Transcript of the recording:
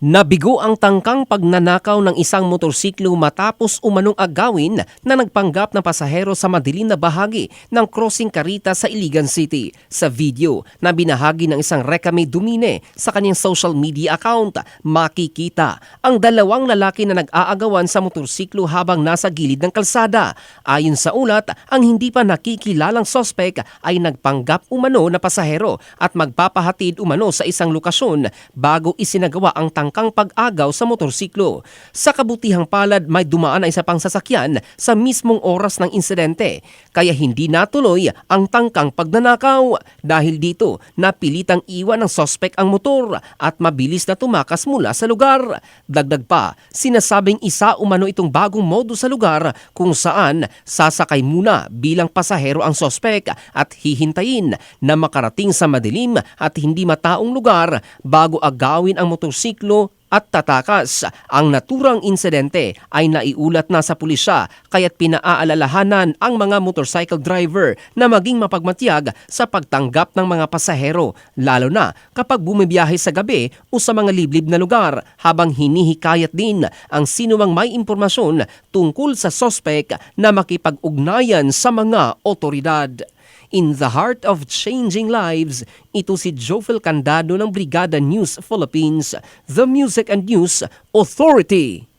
Nabigo ang tangkang pagnanakaw ng isang motorsiklo matapos umanong agawin na nagpanggap na pasahero sa madilim na bahagi ng crossing Carita sa Iligan City. Sa video na binahagi ng isang Recame Dumine sa kanyang social media account, makikita ang dalawang lalaki na nag-aagawan sa motorsiklo habang nasa gilid ng kalsada. Ayon sa ulat, ang hindi pa nakikilalang sospek ay nagpanggap umano na pasahero at magpapahatid umano sa isang lokasyon bago isinagawa ang tangkang pag-agaw sa motorsiklo. Sa kabutihang palad, may dumaan na isa pang sasakyan sa mismong oras ng insidente, kaya hindi natuloy ang tangkang pagnanakaw. Dahil dito, napilitang iwan ng sospek ang motor at mabilis na tumakas mula sa lugar. Dagdag pa, sinasabing isa umano itong bagong modo sa lugar kung saan sasakay muna bilang pasahero ang sospek at hihintayin na makarating sa madilim at hindi mataong lugar bago agawin ang motorsiklo at tatakas. Ang naturang insidente ay naiulat na sa pulisya kaya't pinaaalalahanan ang mga motorcycle driver na maging mapagmatyag sa pagtanggap ng mga pasahero, lalo na kapag bumibiyahe sa gabi o sa mga liblib na lugar, habang hinihikayat din ang sinumang may impormasyon tungkol sa sospek na makipag-ugnayan sa mga otoridad. In the heart of changing lives, ito si Jofel Candado ng Brigada News Philippines, the Music and News Authority.